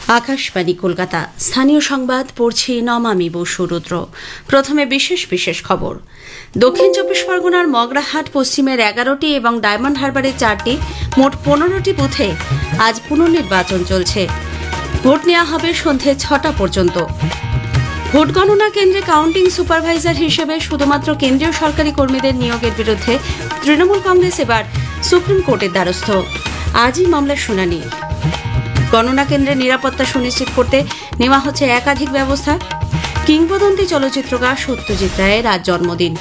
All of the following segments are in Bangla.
আকাশবাণী কলকাতা। স্থানীয় সংবাদ পড়ছি নমামি বসুরুদ্র। প্রথমে বিশেষ বিশেষ খবর। দক্ষিণ চব্বিশ পরগনার মগরাহাট পশ্চিমের 11টি এবং ডায়মন্ড হারবারের 4টি মোট 15টি বুথে আজ পুনর্নির্বাচন চলছে। ভোট নেওয়া হবে সন্ধে 6টা পর্যন্ত। ভোট গণনা কেন্দ্রে কাউন্টিং সুপারভাইজার হিসেবে শুধুমাত্র কেন্দ্রীয় সরকারি কর্মীদের নিয়োগের বিরুদ্ধে তৃণমূল কংগ্রেস এবার সুপ্রিম কোর্টের দ্বারস্থ। আজই মামলার শুনানি। গণনা কেন্দ্রের নিরাপত্তা সুনিশ্চিত করতে নেওয়া হচ্ছে একাধিক ব্যবস্থা। কিংবদন্তি চলচ্চিত্রকার সত্যজিৎ রায়ের আজ জন্মদিন।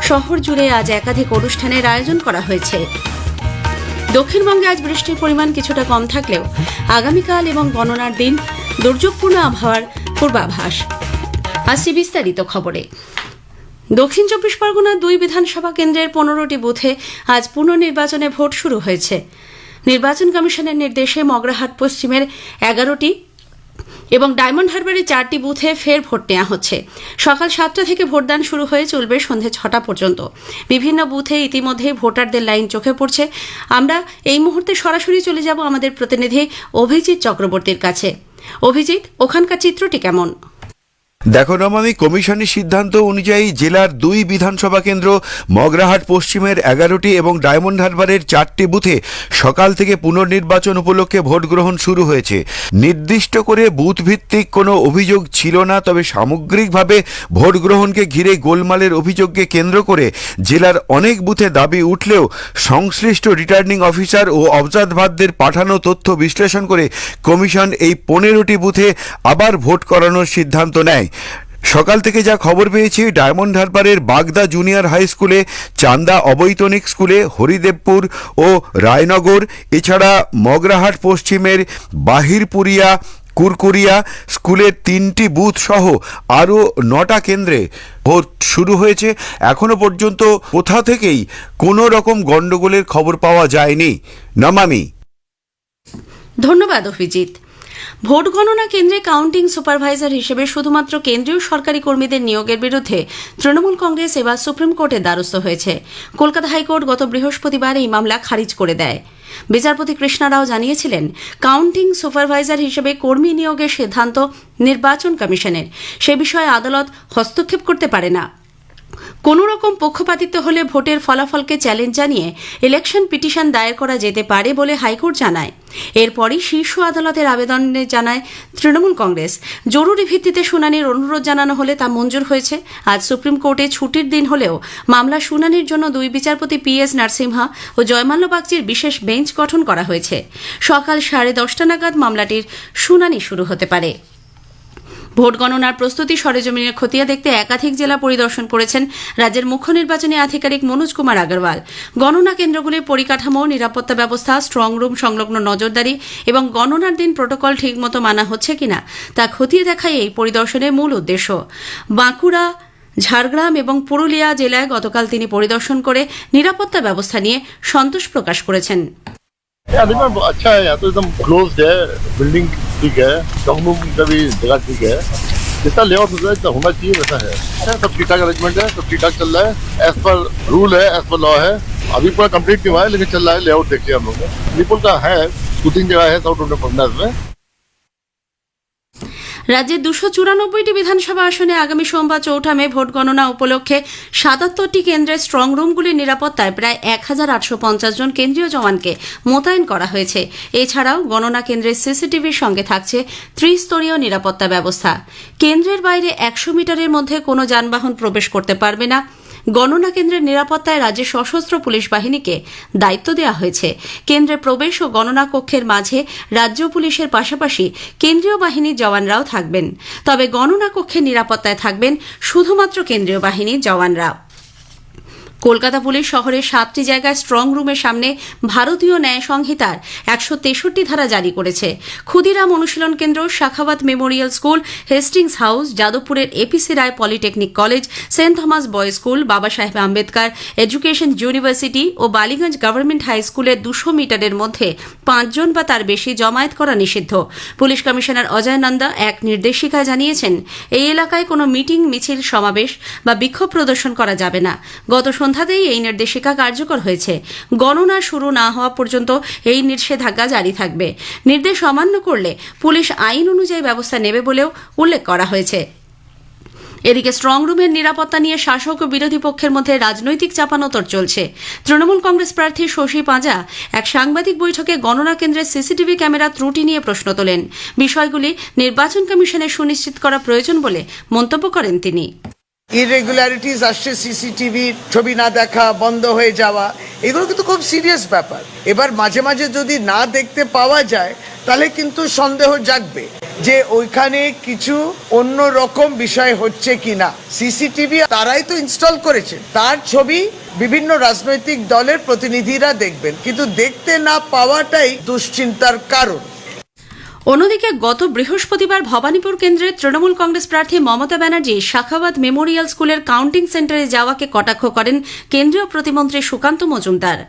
শহর জুড়ে আজ একাধিক অনুষ্ঠানের আয়োজন করা হয়েছে। দক্ষিণবঙ্গে আজ বৃষ্টির পরিমাণ কিছুটা কম থাকলেও আগামীকাল এবং গণনার দিন দুর্যোগপূর্ণ আবহাওয়ার পূর্বাভাস। আসছি বিস্তারিত খবরে। দক্ষিণ চব্বিশ পরগনার 2 বিধানসভা কেন্দ্রের 15টি বুথে আজ পুনর্নির্বাচনে ভোট শুরু হয়েছে। নির্বাচন কমিশনের নির্দেশে মগরাহাট পশ্চিমের 11টি এবং ডায়মন্ড হারবারের 4টি বুথে ফের ভোট নেওয়া হচ্ছে। সকাল 7টা থেকে ভোটদান শুরু হয়ে চলবে সন্ধে 6টা পর্যন্ত। বিভিন্ন বুথে ইতিমধ্যে ভোটারদের লাইন চোখে পড়ছে। আমরা এই মুহূর্তে সরাসরি চলে যাব আমাদের প্রতিনিধি অভিজিৎ চক্রবর্তীর কাছে। অভিজিৎ, ওখানকার চিত্রটি কেমন? দেখো নমামি, কমিশনের সিদ্ধান্ত অনুযায়ী জেলার 2 বিধানসভা কেন্দ্র মগরাহাট পশ্চিমের 11টি এবং ডায়মন্ড হারবারের 4টি বুথে সকাল থেকে পুনর্নির্বাচন উপলক্ষে ভোট গ্রহণ শুরু হয়েছে। নির্দিষ্ট করে বুথ ভিত্তিক কোনো অভিযোগ ছিল না, তবে সামগ্রিকভাবে ভোট গ্রহণকে ঘিরে গোলমালের অভিযোগকে কেন্দ্র করে জেলার অনেক বুথে দাবি উঠলেও সংশ্লিষ্ট রিটার্নিং অফিসার ও অবজারভারদের পাঠানো তথ্য বিশ্লেষণ করে কমিশন এই 15টি বুথে আবার ভোট করানোর সিদ্ধান্ত নেয়। সকাল থেকে যা খবর পেয়েছি, ডায়মন্ড হারবারের বাগদা জুনিয়র হাই স্কুলে, চান্দা অবৈতনিক স্কুলে, হরিদেবপুর ও রায়নগর, এছাড়া মগরাহাট পশ্চিমের বাহিরপুরিয়া, কুরকুরিয়া স্কুলের 3টি বুথ সহ আরও 9টা কেন্দ্রে ভোট শুরু হয়েছে। এখনো পর্যন্ত কোথা থেকেই কোনো রকম গণ্ডগোলের খবর পাওয়া যায়নি। নমামি। ধন্যবাদ অভিজিৎ। ভোট গণনা কেন্দ্রে কাউন্টিং সুপারভাইজার হিসেবে শুধুমাত্র কেন্দ্রীয় সরকারি কর্মীদের নিয়োগের বিরুদ্ধে তৃণমূল কংগ্রেস এবার সুপ্রিম কোর্টের দ্বারস্থ হয়েছে। কলকাতা হাইকোর্ট গত বৃহস্পতিবার এই মামলা খারিজ করে দেয়। বিচারপতি কৃষ্ণা রাও জানিয়েছিলেন, কাউন্টিং সুপারভাইজার হিসেবে কর্মী নিয়োগের সিদ্ধান্ত নির্বাচন কমিশনের। সে বিষয়ে আদালত হস্তক্ষেপ করতে পারে না। কোনো রকম পক্ষপাতিত্ব হলে ভোটের ফলাফলকে চ্যালেঞ্জ জানিয়ে ইলেকশন পিটিশন দায়ের করা যেতে পারে বলে হাইকোর্ট জানায়। এরপরই শীর্ষ আদালতের আবেদনে জানায় তৃণমূল কংগ্রেস। জরুরি ভিত্তিতে শুনানির অনুরোধ জানানো হলে তা মঞ্জুর হয়েছে। আজ সুপ্রিম কোর্টে ছুটির দিন হলেও মামলা শুনানির জন্য 2 বিচারপতি PS নরসিমহা ও জয়মাল্য বাগচির বিশেষ বেঞ্চ গঠন করা হয়েছে। সকাল 10:30 নাগাদ মামলাটির শুনানি শুরু হতে পারে। ভোট গণনার প্রস্তুতি সরেজমিনে খতিয়ে দেখতে একাধিক জেলা পরিদর্শন করেছেন রাজ্যের মুখ্য নির্বাচনী আধিকারিক মনোজ কুমার আগরওয়াল। গণনা কেন্দ্রগুলির পরিকাঠামো, নিরাপত্তা ব্যবস্থা, স্ট্রং রুম সংলগ্ন নজরদারি এবং গণনার দিন প্রোটোকল ঠিকমতো মানা হচ্ছে কিনা তা খতিয়ে দেখাই এই পরিদর্শনের মূল উদ্দেশ্য। বাঁকুড়া, ঝাড়গ্রাম এবং পুরুলিয়া জেলায় গতকাল তিনি পরিদর্শন করে নিরাপত্তা ব্যবস্থা নিয়ে সন্তোষ প্রকাশ করেছেন। अच्छा है, यहाँ तो एकदम क्लोज्ड है, बिल्डिंग ठीक है, स्ट्रॉन्ग रूम का भी जगह ठीक है, जितना लेआउट होता है जितना होना चाहिए वैसा है। सब ठीक ठाक अरेंजमेंट है, सब ठीक ठाक चल रहा है, एज पर रूल है, एज पर लॉ है। अभी पूरा कंप्लीट नहीं हुआ है लेकिन चल रहा है। लेआउट देखिए हम लोग ने निपुल का है, 2-3 जगह है साउथ रोड में। রাজ্যের 294টি বিধানসভা আসনে আগামী সোমবার 4 মে ভোট গণনা উপলক্ষে 77টি কেন্দ্রের স্ট্রং রুমগুলির নিরাপত্তায় প্রায় 1850 জন কেন্দ্রীয় জওয়ানকে মোতায়েন করা হয়েছে। এছাড়াও গণনা কেন্দ্রের সিসিটিভির সঙ্গে থাকছে ত্রিস্তরীয় নিরাপত্তা ব্যবস্থা। কেন্দ্রের বাইরে 100 মিটারের মধ্যে কোনো যানবাহন প্রবেশ করতে পারবে না। গণনা কেন্দ্রের নিরাপত্তায় রাজ্যের সশস্ত্র পুলিশ বাহিনীকে দায়িত্ব দেওয়া হয়েছে। কেন্দ্রে প্রবেশ ও গণনা কক্ষের মাঝে রাজ্য পুলিশের পাশাপাশি কেন্দ্রীয় বাহিনীর জওয়ানরাও থাকবেন। তবে গণনা কক্ষের নিরাপত্তায় থাকবেন শুধুমাত্র কেন্দ্রীয় বাহিনীর জওয়ানরা। কলকাতা পুলিশ শহরের 7টি জায়গায় স্ট্রং রুমের সামনে ভারতীয় ন্যায় সংহিতার 163 ধারা জারি করেছে। Khudiram Anushilan Kendra, Sakhawat memorial school, Hastings house, যাদবপুরের এপিসি Ray polytechnic college, saint Thomas boys school, Baba Saheb Ambedkar education university ও বালিগঞ্জ গভর্নমেন্ট হাই স্কুলের 200 মিটারের মধ্যে 5 জন বা তার বেশি জমায়েত করা নিষিদ্ধ। পুলিশ কমিশনার অজয় নন্দা এক নির্দেশিকায় জানিয়েছেন, এই এলাকায় কোনো মিটিং, মিছিল, সমাবেশ বা বিক্ষোভ প্রদর্শন করা যাবে না। গত সন্ধ্যাতেই এই নির্দেশিকা কার্যকর হয়েছে। গণনা শুরু না হওয়া পর্যন্ত এই নিষেধাজ্ঞা জারি থাকবে। নির্দেশ অমান্য করলে পুলিশ আইন অনুযায়ী ব্যবস্থা নেবে বলেও উল্লেখ করা হয়েছে। এদিকে স্ট্রং রুমের নিরাপত্তা নিয়ে শাসক ও বিরোধী পক্ষের মধ্যে রাজনৈতিক চাপানোতর চলছে। তৃণমূল কংগ্রেস প্রার্থী শশী পাঁজা এক সাংবাদিক বৈঠকে গণনা কেন্দ্রের সিসিটিভি ক্যামেরা ত্রুটি নিয়ে প্রশ্ন তোলেন। বিষয়গুলি নির্বাচন কমিশনের সুনিশ্চিত করা প্রয়োজন বলে মন্তব্য করেন তিনি। ইরেগুলারিটিস আসছে, সিসিটিভি ছবি না দেখা, বন্ধ হয়ে যাওয়া, এগুলো কিন্তু খুব সিরিয়াস ব্যাপার। এবার মাঝে মাঝে যদি না দেখতে পাওয়া যায় তাহলে কিন্তু সন্দেহ জাগবে যে ওইখানে কিছু অন্য রকম বিষয় হচ্ছে কিনা। সিসিটিভি তারাই তো ইনস্টল করেছে, তার ছবি বিভিন্ন রাজনৈতিক দলের প্রতিনিধিরা দেখবেন, কিন্তু দেখতে না পাওয়াটাই দুশ্চিন্তার কারণ। অন্যদিকে গত বৃহস্পতিবার ভবানীপুর কেন্দ্রের তৃণমূল কংগ্রেস প্রার্থী মমতা ব্যানার্জি শাখাবাদ মেমোরিয়াল স্কুলের কাউন্টিং সেন্টারে যাওয়াকে কটাক্ষ করেন কেন্দ্রীয় প্রতিমন্ত্রী সুকান্ত মজুমদার।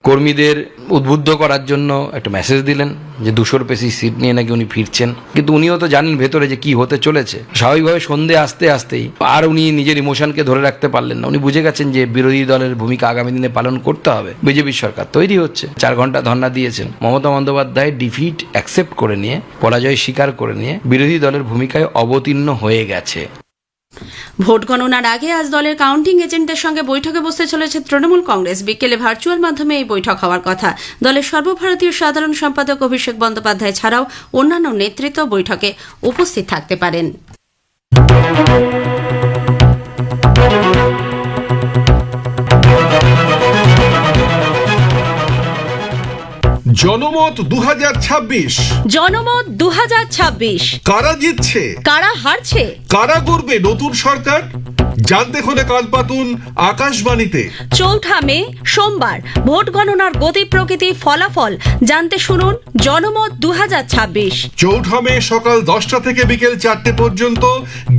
কর্মীদের উদ্বুদ্ধ করার জন্য একটা মেসেজ দিলেন যে 200-র বেশি সিট নিয়ে নাকি উনি ফিরছেন, কিন্তু উনিও তো জানেন ভেতরে যে কি হতে চলেছে। স্বাভাবিকভাবে সন্ধে আসতেই আর উনি নিজের ইমোশনকে ধরে রাখতে পারলেন না। উনি বুঝে গেছেন যে বিরোধী দলের ভূমিকা আগামী দিনে পালন করতে হবে। বিজেপির সরকার তৈরি হচ্ছে, 4 ঘন্টা ধর্ণা দিয়েছেন। মমতা বন্দ্যোপাধ্যায় ডিফিট অ্যাকসেপ্ট করে নিয়ে, পরাজয় স্বীকার করে নিয়ে বিরোধী দলের ভূমিকায় অবতীর্ণ হয়ে গেছে। ভোট গণনার আগে আজ দলের কাউন্টিং এজেন্টদের সঙ্গে বৈঠকে বসতে চলেছে তৃণমূল কংগ্রেস। বিকেলে ভার্চুয়াল মাধ্যমে এই বৈঠক হওয়ার কথা। দলের সর্বভারতীয় সাধারণ সম্পাদক অভিষেক বন্দ্যোপাধ্যায় ছাড়াও অন্যান্য নেতৃত্ব বৈঠকে উপস্থিত থাকতে পারেন। জনমত 2026। জনমত 2026। কারা জিতছে, কারা হারছে, কারা করবে নতুন সরকার, জানতে হলে কান পাতুন আকাশবাণীতে। 4 মে সোমবার ভোট গণনার গতি প্রকৃতি ফলাফল জানতে শুনুন জনমত 2026। 4 মে সকাল 10টা থেকে বিকেল 4টে পর্যন্ত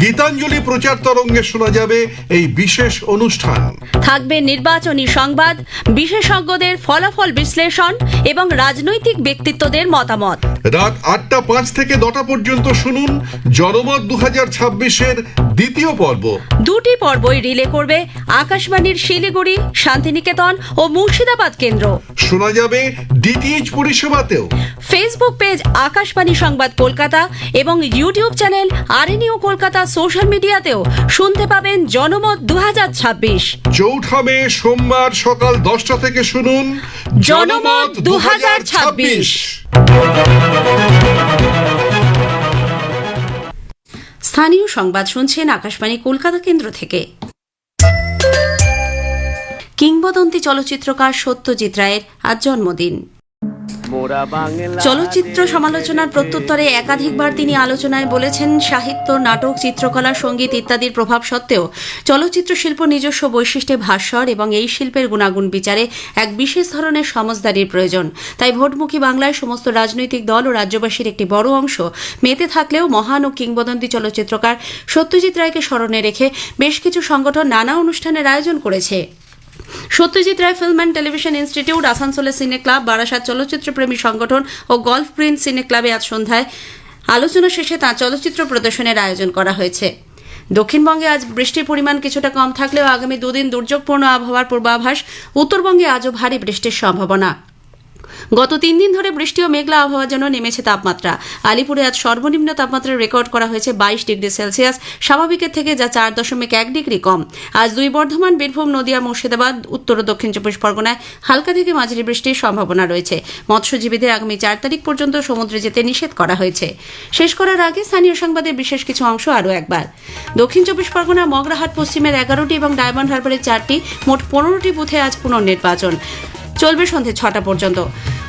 গীতাঞ্জলি প্রচার তরঙ্গে শোনা যাবে এই বিশেষ অনুষ্ঠান। থাকবে নির্বাচনী সংবাদ, বিশেষজ্ঞদের ফলাফল বিশ্লেষণ এবং রাজনৈতিক ব্যক্তিত্বদের মতামত। রাত 8টা 5 থেকে 9টা পর্যন্ত শুনুন জনমত 2026-এর দ্বিতীয় পর্ব। দুটি পর্বই রিলে করবে আকাশবাণীর শিলিগুড়ি, শান্তিনিকেতন ও মুর্শিদাবাদ কেন্দ্র। শোনা যাবে ডিটিএইচ পরিষেবাতেও। ফেসবুক পেজ আকাশবাণী সংবাদ কলকাতা এবং ইউটিউব চ্যানেল আরএনইউ কলকাতা সোশ্যাল মিডিয়াতেও শুনতে পাবেন জনমত 2026। 4 মে সোমবার সকাল 10টা থেকে শুনুন জনমত 2026। স্থানীয় সংবাদ শুনছেন আকাশবাণী কলকাতা কেন্দ্র থেকে। কিংবদন্তি চলচ্চিত্রকার সত্যজিৎ রায়ের আজ জন্মদিন। চলচ্চিত্র সমালোচনার প্রত্যুত্তরে একাধিকবার তিনি আলোচনায় বলেছেন, সাহিত্য, নাটক, চিত্রকলা, সঙ্গীত ইত্যাদির প্রভাব সত্ত্বেও চলচ্চিত্র শিল্প নিজস্ব বৈশিষ্ট্যে ভাস্বর এবং এই শিল্পের গুণাগুণ বিচারে এক বিশেষ ধরনের সমজদারির প্রয়োজন। তাই ভোটমুখী বাংলায় সমস্ত রাজনৈতিক দল ও রাজ্যবাসীর একটি বড় অংশ মেতে থাকলেও মহান ও কিংবদন্তি চলচ্চিত্রকার সত্যজিৎ রায়কে স্মরণে রেখে বেশ কিছু সংগঠন নানা অনুষ্ঠানের আয়োজন করেছে। Satyajit Ray film and television institute, আসানসোলের সিনে ক্লাব, বারাসাত চলচ্চিত্রপ্রেমী সংগঠন ও গল্ফ প্রিন্স সিনে ক্লাবে আজ সন্ধ্যায় আলোচনা শেষে তাঁর চলচ্চিত্র প্রদর্শনের আয়োজন করা হয়েছে। দক্ষিণবঙ্গে আজ বৃষ্টির পরিমাণ কিছুটা কম থাকলেও আগামী 2 দিন দুর্যোগপূর্ণ আবহাওয়ার পূর্বাভাস। উত্তরবঙ্গে আজও ভারী বৃষ্টির সম্ভাবনা। গত 3 দিন ধরে বৃষ্টি ও মেঘলা আবহাওয়ার জন্য নেমেছে তাপমাত্রা। আলিপুরে আজ সর্বনিম্ন তাপমাত্রা রেকর্ড করা হয়েছে 22 ডিগ্রি সেলসিয়াস, স্বাভাবিকের থেকে যা 4.1 ডিগ্রি কম। আজ 2 বর্ধমান, বীরভূম, নদিয়া, মুর্শিদাবাদ, উত্তর ও দক্ষিণ চব্বিশ পরগনায় হালকা থেকে মাঝারি বৃষ্টির সম্ভাবনা রয়েছে। মৎস্যজীবীদের আগামী 4 তারিখ পর্যন্ত সমুদ্রে যেতে নিষেধ করা হয়েছে। শেষ করার আগে স্থানীয় সংবাদের বিশেষ কিছু অংশ আরও একবার। দক্ষিণ চব্বিশ পরগনা মগরাহাট পশ্চিমের 11টি এবং ডায়মন্ড হারবারের 4টি, মোট 15টি বুথে আজ পুনর্নির্বাচন চলবে সন্ধে 6টা পর্যন্ত।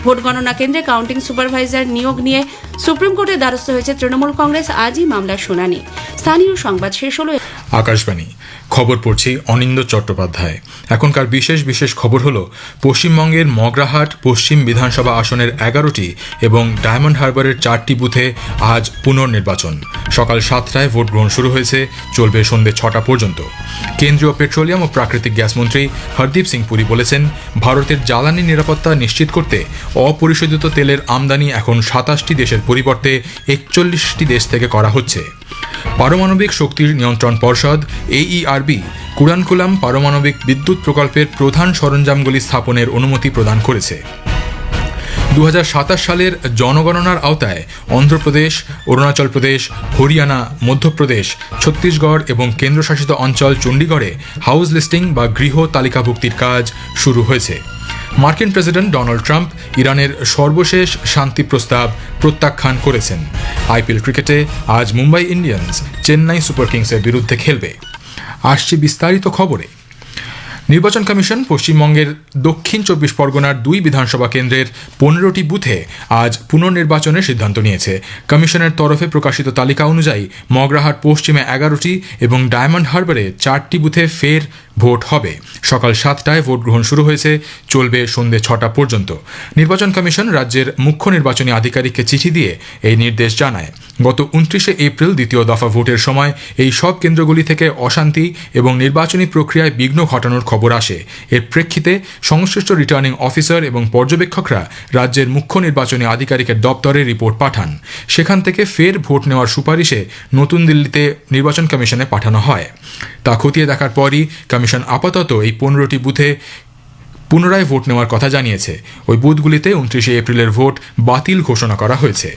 ভোট গণনা কেন্দ্রে কাউন্টিং সুপারভাইজার নিয়োগ নিয়ে সুপ্রিম কোর্টের দ্বারস্থ হয়েছে তৃণমূল কংগ্রেস। আজই মামলার শুনানি। স্থানীয় সংবাদ শেষ হলো। আকাশবাণী খবর পড়ছি অনিন্দ চট্টোপাধ্যায়। এখনকার বিশেষ খবর হলো, পশ্চিমবঙ্গের মগরাহাট পশ্চিম বিধানসভা আসনের 11টি এবং ডায়মন্ড হারবারের 4টি বুথে আজ পুনর্নির্বাচন। সকাল 7টায় ভোট গ্রহণ শুরু হয়েছে, চলবে সন্ধ্যে 6টা পর্যন্ত। কেন্দ্রীয় পেট্রোলিয়াম ও প্রাকৃতিক গ্যাস মন্ত্রী হরদীপ সিং পুরী বলেছেন, ভারতের জ্বালানি নিরাপত্তা নিশ্চিত করতে অপরিশোধিত তেলের আমদানি এখন 27টি দেশের পরিবর্তে 41টি দেশ থেকে করা হচ্ছে। পারমাণবিক শক্তির নিয়ন্ত্রণ পর্ষদ AERB কুড়ানকুলাম পারমাণবিক বিদ্যুৎ প্রকল্পের প্রধান সরঞ্জামগুলি স্থাপনের অনুমতি প্রদান করেছে। 2027 সালের জনগণনার আওতায় অন্ধ্রপ্রদেশ, অরুণাচল প্রদেশ, হরিয়ানা, মধ্যপ্রদেশ, ছত্তিশগড় এবং কেন্দ্রশাসিত অঞ্চল চণ্ডীগড়ে হাউস লিস্টিং বা গৃহ তালিকাভুক্তির কাজ শুরু হয়েছে। মার্কিন প্রেসিডেন্ট ডোনাল্ড ট্রাম্প ইরানের সর্বশেষ শান্তি প্রস্তাব প্রত্যাখ্যান করেছেন। আইপিএল ক্রিকেটে আজ মুম্বাই ইন্ডিয়ান্স চেন্নাই সুপার কিংসের বিরুদ্ধে খেলবে। আসছে বিস্তারিত খবরে। নির্বাচন কমিশন পশ্চিমবঙ্গের দক্ষিণ 24 পরগনার 2 বিধানসভা কেন্দ্রের 15টি বুথে আজ পুনর্নির্বাচনের সিদ্ধান্ত নিয়েছে। কমিশনের তরফে প্রকাশিত তালিকা অনুযায়ী মগরাহাট পশ্চিমে 11টি এবং ডায়মন্ড হারবারে 4টি বুথে ফের ভোট হবে। সকাল 7টায় ভোট গ্রহণ শুরু হয়েছে, চলবে সন্ধ্যে 6টা পর্যন্ত। নির্বাচন কমিশন রাজ্যের মুখ্য নির্বাচনী আধিকারিককে চিঠি দিয়ে এই নির্দেশ জানায়। গত 29শে এপ্রিল দ্বিতীয় দফা ভোটের সময় এই সব কেন্দ্রগুলি থেকে অশান্তি এবং নির্বাচনী প্রক্রিয়ায় বিঘ্ন ঘটানোর খবর আসে। এর প্রেক্ষিতে সংশ্লিষ্ট রিটার্নিং অফিসার এবং পর্যবেক্ষকরা রাজ্যের মুখ্য নির্বাচনী আধিকারিকের দপ্তরে রিপোর্ট পাঠান। সেখান থেকে ফের ভোট নেওয়ার সুপারিশে নতুন দিল্লিতে নির্বাচন কমিশনে পাঠানো হয়। তা খতিয়ে দেখার পরই কমিশন আপাতত এই 15টি বুথে পুনরায় ভোট নেওয়ার কথা জানিয়েছে। ওই বুথগুলিতে 29শে এপ্রিলের ভোট বাতিল ঘোষণা করা হয়েছে।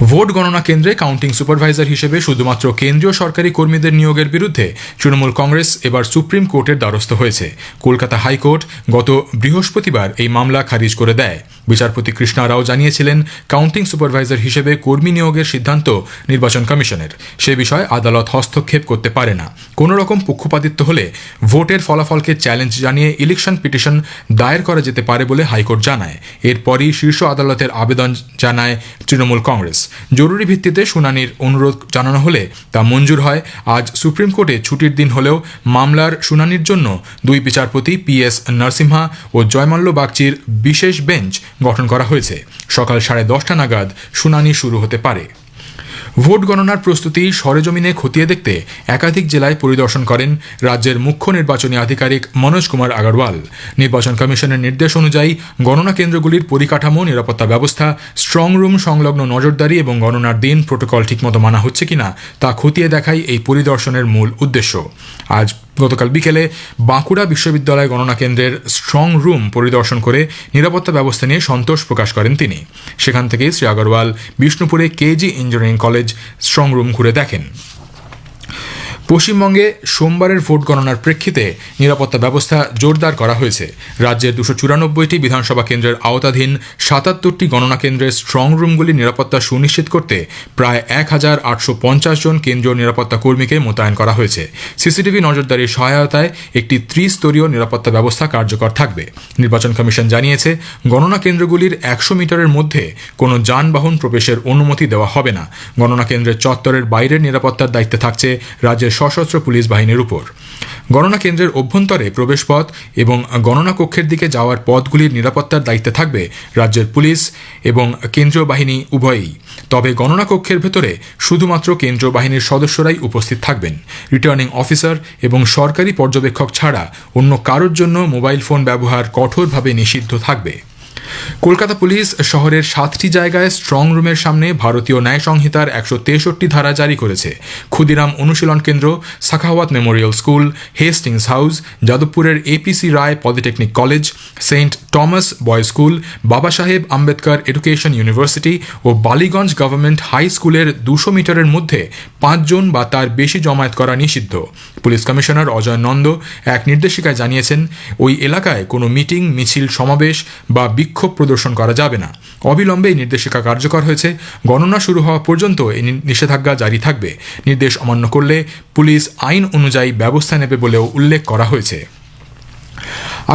ভোট গণনা কেন্দ্রে কাউন্টিং সুপারভাইজার হিসেবে শুধুমাত্র কেন্দ্রীয় সরকারি কর্মীদের নিয়োগের বিরুদ্ধে তৃণমূল কংগ্রেস এবার সুপ্রিম কোর্টের দ্বারস্থ হয়েছে। কলকাতা হাইকোর্ট গত বৃহস্পতিবার এই মামলা খারিজ করে দেয়। বিচারপতি কৃষ্ণা রাও জানিয়েছিলেন, কাউন্টিং সুপারভাইজার হিসেবে কর্মী নিয়োগের সিদ্ধান্ত নির্বাচন কমিশনের। সে বিষয়ে আদালত হস্তক্ষেপ করতে পারে না। কোনো রকম পক্ষপাতিত্ব হলে ভোটের ফলাফলকে চ্যালেঞ্জ জানিয়ে ইলেকশন পিটিশন দায়ের করা যেতে পারে বলে হাইকোর্ট জানায়। এরপরই শীর্ষ আদালতের আবেদন জানায় তৃণমূল কংগ্রেস। জরুরি ভিত্তিতে শুনানির অনুরোধ জানানো হলে তা মঞ্জুর হয়। আজ সুপ্রিম কোর্টে ছুটির দিন হলেও মামলার শুনানির জন্য 2 বিচারপতি PS নরসিমহা ও জয়মাল্য বাগচির বিশেষ বেঞ্চ গঠন করা হয়েছে। সকাল 10:30 নাগাদ শুনানি শুরু হতে পারে। ভোট গণনার প্রস্তুতি সরেজমিনে খতিয়ে দেখতে একাধিক জেলায় পরিদর্শন করেন রাজ্যের মুখ্য নির্বাচনী আধিকারিক মনোজ কুমার আগরওয়াল। নির্বাচন কমিশনের নির্দেশ অনুযায়ী গণনা কেন্দ্রগুলির পরিকাঠামো, নিরাপত্তা ব্যবস্থা, স্ট্রং রুম সংলগ্ন নজরদারি এবং গণনার দিন প্রোটোকল ঠিকমতো মানা হচ্ছে কিনা তা খতিয়ে দেখাই এই পরিদর্শনের মূল উদ্দেশ্য। গতকাল বিকেলে বাঁকুড়া বিশ্ববিদ্যালয় গণনা কেন্দ্রের স্ট্রং রুম পরিদর্শন করে নিরাপত্তা ব্যবস্থা নিয়ে সন্তোষ প্রকাশ করেন তিনি। সেখান থেকে শ্রী আগরওয়াল বিষ্ণুপুরে KG engineering college strong room ঘুরে দেখেন। পশ্চিমবঙ্গে সোমবারের ভোট গণনার প্রেক্ষিতে নিরাপত্তা ব্যবস্থা জোরদার করা হয়েছে। রাজ্যের 294টি বিধানসভা কেন্দ্রের আওতাধীন 77টি গণনা কেন্দ্রের স্ট্রং রুমগুলির নিরাপত্তা সুনিশ্চিত করতে প্রায় 1850 জন কেন্দ্রীয় নিরাপত্তা কর্মীকে মোতায়েন করা হয়েছে। সিসিটিভি নজরদারির সহায়তায় একটি ত্রিস্তরীয় নিরাপত্তা ব্যবস্থা কার্যকর থাকবে। নির্বাচন কমিশন জানিয়েছে, গণনা কেন্দ্রগুলির 100 মিটারের মধ্যে কোনো যানবাহন প্রবেশের অনুমতি দেওয়া হবে না। গণনা কেন্দ্রের চত্বরের বাইরের নিরাপত্তার দায়িত্বে থাকছে রাজ্যের সশস্ত্র পুলিশ বাহিনীর উপর। গণনা কেন্দ্রের অভ্যন্তরে প্রবেশপথ এবং গণনা কক্ষের দিকে যাওয়ার পথগুলির নিরাপত্তার দায়িত্বে থাকবে রাজ্যের পুলিশ এবং কেন্দ্রীয় বাহিনী উভয়ই। তবে গণনা কক্ষের ভেতরে শুধুমাত্র কেন্দ্রীয় বাহিনীর সদস্যরাই উপস্থিত থাকবেন। রিটার্নিং অফিসার এবং সরকারি পর্যবেক্ষক ছাড়া অন্য কারোর জন্য মোবাইল ফোন ব্যবহার কঠোরভাবে নিষিদ্ধ থাকবে। কলকাতা পুলিশ শহরের 7টি জায়গায় স্ট্রং রুমের সামনে ভারতীয় ন্যায় সংহিতার 163 ধারা জারি করেছে। Khudiram Anushilan Kendra, Sakhawat memorial school, Hastings house, যাদবপুরের APC Ray polytechnic college, saint Thomas boys school, Baba Saheb Ambedkar education university ও বালিগঞ্জ গভর্নমেন্ট হাই স্কুলের 200 মিটারের মধ্যে 5 জন বা তার বেশি জমায়েত করা নিষিদ্ধ। পুলিশ কমিশনার অজয় নন্দ এক নির্দেশিকায় জানিয়েছেন, ওই এলাকায় কোনো মিটিং, মিছিল, সমাবেশ বা বিক্ষোভ প্রদর্শন করা যাবে না। অবিলম্বে এই নির্দেশিকা কার্যকর হয়েছে। গণনা শুরু হওয়া পর্যন্ত এই নিষেধাজ্ঞা জারি থাকবে। নির্দেশ অমান্য করলে পুলিশ আইন অনুযায়ী ব্যবস্থা নেবে বলেও উল্লেখ করা হয়েছে।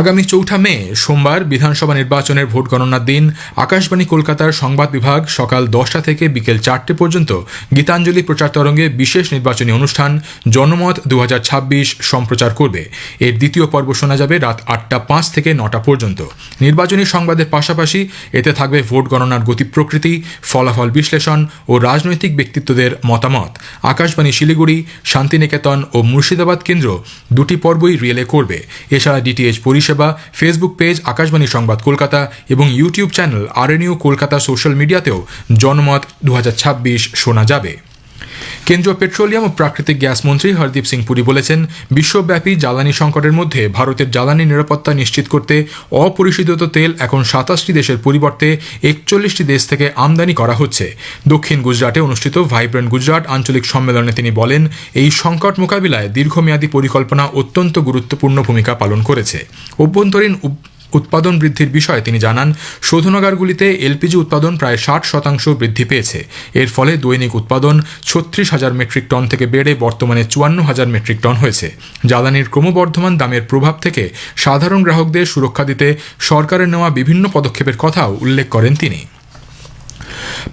আগামী 4 মে সোমবার বিধানসভা নির্বাচনের ভোট গণনার দিন আকাশবাণী কলকাতার সংবাদ বিভাগ সকাল 10টা থেকে বিকেল 4টে পর্যন্ত গীতাঞ্জলি প্রচার তরঙ্গে বিশেষ নির্বাচনী অনুষ্ঠান জনমত 2026 সম্প্রচার করবে। এর দ্বিতীয় পর্ব শোনা যাবে রাত 8টা 5 থেকে 9টা পর্যন্ত। নির্বাচনী সংবাদের পাশাপাশি এতে থাকবে ভোট গণনার গতি প্রকৃতি, ফলাফল বিশ্লেষণ ও রাজনৈতিক ব্যক্তিত্বদের মতামত। আকাশবাণী শিলিগুড়ি, শান্তিনিকেতন ও মুর্শিদাবাদ কেন্দ্র 2টি পর্বই রিলে করবে। এছাড়া DTH পরিষেবা, ফেসবুক পেজ আকাশবাণী সংবাদ কলকাতা এবং YouTube channel RNU Kolkata social মিডিয়াতেও জনমত 2026 শোনা যাবে। কেন্দ্রীয় পেট্রোলিয়াম ও প্রাকৃতিক গ্যাস মন্ত্রী হরদীপ সিং পুরী বলেছেন, বিশ্বব্যাপী জ্বালানি সংকটের মধ্যে ভারতের জ্বালানি নিরাপত্তা নিশ্চিত করতে অপরিশোধিত তেল এখন 27টি দেশের পরিবর্তে 41টি দেশ থেকে আমদানি করা হচ্ছে। দক্ষিণ গুজরাটে অনুষ্ঠিত ভাইব্রেন্ট গুজরাট আঞ্চলিক সম্মেলনে তিনি বলেন, এই সংকট মোকাবিলায় দীর্ঘমেয়াদী পরিকল্পনা অত্যন্ত গুরুত্বপূর্ণ ভূমিকা পালন করেছে। অভ্যন্তরীণ উৎপাদন বৃদ্ধির বিষয়ে তিনি জানান, শোধনাগারগুলিতে এলপিজি উৎপাদন প্রায় 60% বৃদ্ধি পেয়েছে। এর ফলে দৈনিক উৎপাদন 36,000 মেট্রিক টন থেকে বেড়ে বর্তমানে 54,000 মেট্রিক টন হয়েছে। জ্বালানির ক্রমবর্ধমান দামের প্রভাব থেকে সাধারণ গ্রাহকদের সুরক্ষা দিতে সরকারের নেওয়া বিভিন্ন পদক্ষেপের কথাও উল্লেখ করেন তিনি।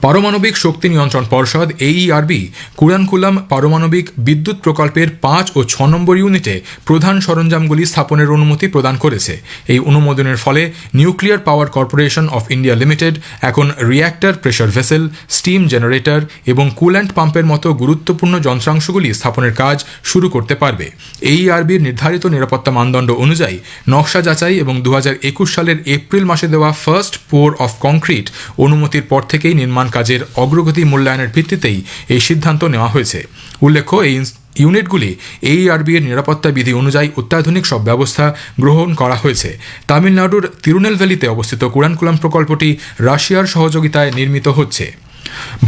পারমাণবিক শক্তি নিয়ন্ত্রণ পর্ষদ AERB কুরানকুলাম পারমাণবিক বিদ্যুৎ প্রকল্পের 5 ও 6 নম্বর ইউনিটে প্রধান সরঞ্জামগুলি স্থাপনের অনুমতি প্রদান করেছে। এই অনুমোদনের ফলে nuclear power corporation of India limited এখন reactor, pressure vessel, steam generator এবং কুল্যান্ট পাম্পের মতো গুরুত্বপূর্ণ যন্ত্রাংশগুলি স্থাপনের কাজ শুরু করতে পারবে। AERBর নির্ধারিত নিরাপত্তা মানদণ্ড অনুযায়ী নকশা যাচাই এবং 2021 সালের এপ্রিল মাসে দেওয়া ফার্স্ট পোর অফ কংক্রিট অনুমতির পর থেকেই নির্মাণ কাজের অগ্রগতি মূল্যায়নের ভিত্তিতেই এই সিদ্ধান্ত নেওয়া হয়েছে। উল্লেখ্য, এই ইউনিটগুলি AERB এর নিরাপত্তা বিধি অনুযায়ী অত্যাধুনিক সব ব্যবস্থা গ্রহণ করা হয়েছে। তামিলনাড়ুর তিরুনেলভেলিতে অবস্থিত কুরানকুলাম প্রকল্পটি রাশিয়ার সহযোগিতায় নির্মিত হচ্ছে।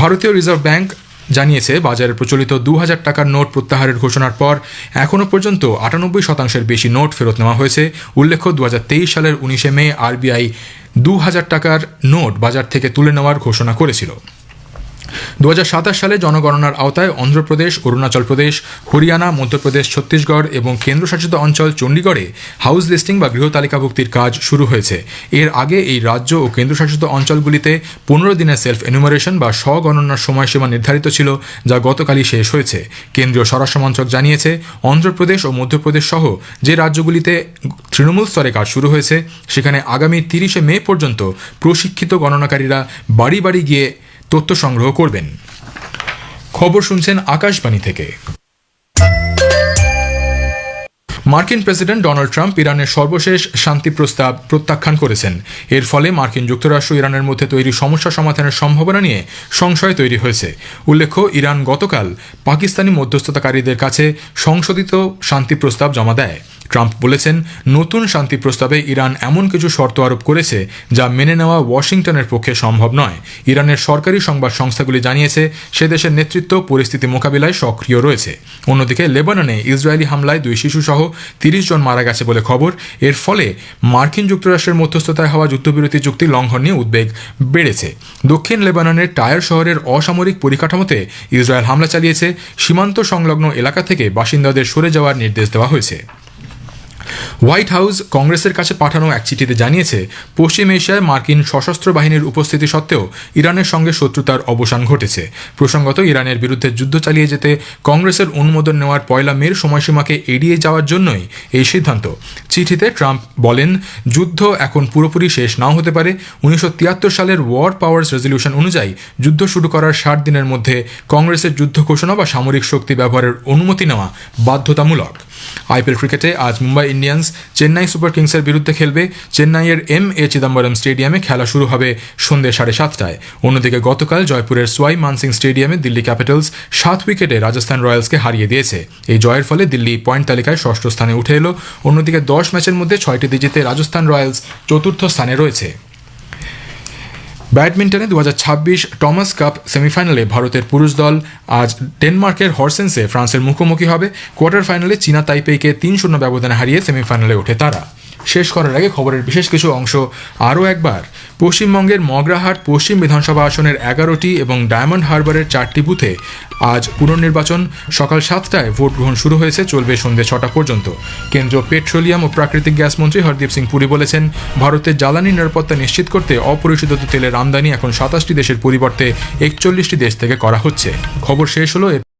ভারতীয় রিজার্ভ ব্যাংক জানিয়েছে, বাজারে প্রচলিত 2000 টাকার নোট প্রত্যাহারের ঘোষণার পর এখনও পর্যন্ত 98% বেশি নোট ফেরত নেওয়া হয়েছে। উল্লেখ্য, 2023 সালের 19 মে RBI 2000 টাকার নোট বাজার থেকে তুলে নেওয়ার ঘোষণা করেছিল। 2027 সালে জনগণনার আওতায় অন্ধ্রপ্রদেশ, অরুণাচল প্রদেশ, হরিয়ানা, মধ্যপ্রদেশ, ছত্তিশগড় এবং কেন্দ্রশাসিত অঞ্চল চণ্ডীগড়ে হাউস লিস্টিং বা গৃহ তালিকাভুক্তির কাজ শুরু হয়েছে। এর আগে এই রাজ্য ও কেন্দ্রশাসিত অঞ্চলগুলিতে 15 দিনের সেলফ এনুমারেশন বা স্বগণনার সময়সীমা নির্ধারিত ছিল, যা গতকালই শেষ হয়েছে। কেন্দ্রীয় স্বরাষ্ট্র মন্ত্রক জানিয়েছে, অন্ধ্রপ্রদেশ ও মধ্যপ্রদেশ সহ যে রাজ্যগুলিতে তৃণমূল স্তরে কাজ শুরু হয়েছে, সেখানে আগামী 30 মে পর্যন্ত প্রশিক্ষিত গণনাকারীরা বাড়ি বাড়ি গিয়ে তথ্য সংগ্রহ করবেন। খবর শুনছেন আকাশবাণী থেকে। মার্কিন প্রেসিডেন্ট ডোনাল্ড ট্রাম্প ইরানের সর্বশেষ শান্তি প্রস্তাব প্রত্যাখ্যান করেছেন। এর ফলে মার্কিন যুক্তরাষ্ট্র ইরানের মধ্যে তৈরি সমস্যা সমাধানের সম্ভাবনা নিয়ে সংশয় তৈরি হয়েছে। উল্লেখ্য, ইরান গতকাল পাকিস্তানি মধ্যস্থতাকারীদের কাছে সংশোধিত শান্তি প্রস্তাব জমা দেয়। ট্রাম্প বলেছেন, নতুন শান্তি প্রস্তাবে ইরান এমন কিছু শর্ত আরোপ করেছে যা মেনে নেওয়া ওয়াশিংটনের পক্ষে সম্ভব নয়। ইরানের সরকারি সংবাদ সংস্থাগুলি জানিয়েছে, সে দেশের নেতৃত্ব পরিস্থিতি মোকাবিলায় সক্রিয় রয়েছে। অন্যদিকে লেবাননে ইসরায়েলি হামলায় 2 শিশুসহ 30 জন মারা গেছে বলে খবর। এর ফলে মার্কিন যুক্তরাষ্ট্রের মধ্যস্থতায় হওয়া যুদ্ধবিরতি চুক্তি লঙ্ঘন নিয়ে উদ্বেগ বেড়েছে। দক্ষিণ লেবাননের টায়ার শহরের অসামরিক পরিকাঠামোতে ইসরায়েল হামলা চালিয়েছে। সীমান্ত সংলগ্ন এলাকা থেকে বাসিন্দাদের সরে যাওয়ার নির্দেশ দেওয়া হয়েছে। হোয়াইট হাউস কংগ্রেসের কাছে পাঠানো এক চিঠিতে জানিয়েছে, পশ্চিম এশিয়ায় মার্কিন সশস্ত্র বাহিনীর উপস্থিতি সত্ত্বেও ইরানের সঙ্গে শত্রুতার অবসান ঘটেছে। প্রসঙ্গত, ইরানের বিরুদ্ধে যুদ্ধ চালিয়ে যেতে কংগ্রেসের অনুমোদন নেওয়ার 1 মের সময়সীমাকে এড়িয়ে যাওয়ার জন্যই এই সিদ্ধান্ত। চিঠিতে ট্রাম্প বলেন, যুদ্ধ এখন পুরোপুরি শেষ নাও হতে পারে। 1973 সালের ওয়ার পাওয়ার্স রেজলিউশন অনুযায়ী যুদ্ধ শুরু করার 60 দিনের মধ্যে কংগ্রেসের যুদ্ধ ঘোষণা বা সামরিক শক্তি ব্যবহারের অনুমতি নেওয়া বাধ্যতামূলক। IPL ক্রিকেটে আজ মুম্বাই ইন্ডিয়ান্স চেন্নাই সুপার কিংসের বিরুদ্ধে খেলবে। চেন্নাইয়ের M.A. চিদম্বরম স্টেডিয়ামে খেলা শুরু হবে সন্ধ্যে 7:30টায়। অন্যদিকে গতকাল জয়পুরের সোয়াই মানসিং স্টেডিয়ামে দিল্লি ক্যাপিটালস 7 উইকেটে রাজস্থান রয়্যালসকে হারিয়ে দিয়েছে। এই জয়ের ফলে দিল্লি পয়েন্ট তালিকায় 6ষ্ঠ স্থানে উঠে এলো। অন্যদিকে 10 ম্যাচের মধ্যে 6টি জিতে রাজস্থান রয়্যালস 4র্থ স্থানে রয়েছে। ব্যাডমিন্টনে 2026 টমাস কাপ সেমিফাইনালে ভারতের পুরুষ দল আজ ডেনমার্কের হরসেন্সে ফ্রান্সের মুখোমুখি হবে। কোয়ার্টার ফাইনালে চীনা তাইপেইকে 3-0 ব্যবধানে হারিয়ে সেমিফাইনালে ওঠে তারা। শেষ করার আগে খবরের বিশেষ কিছু অংশ আরও একবার। পশ্চিমবঙ্গের মগরাহাট পশ্চিম বিধানসভা আসনের 11টি এবং ডায়মন্ড হারবারের 4টি বুথে আজ পুনর্নির্বাচন। সকাল 7টায় ভোট গ্রহণ শুরু হয়েছে, চলবে সন্ধ্যে 6টা পর্যন্ত। কেন্দ্রীয় পেট্রোলিয়াম ও প্রাকৃতিক গ্যাস মন্ত্রী হরদীপ সিং পুরী বলেছেন, ভারতের জ্বালানি নিরাপত্তা নিশ্চিত করতে অপরিশোধিত তেলের আমদানি এখন 27টি দেশের পরিবর্তে 41টি দেশ থেকে করা হচ্ছে। খবর শেষ হলো।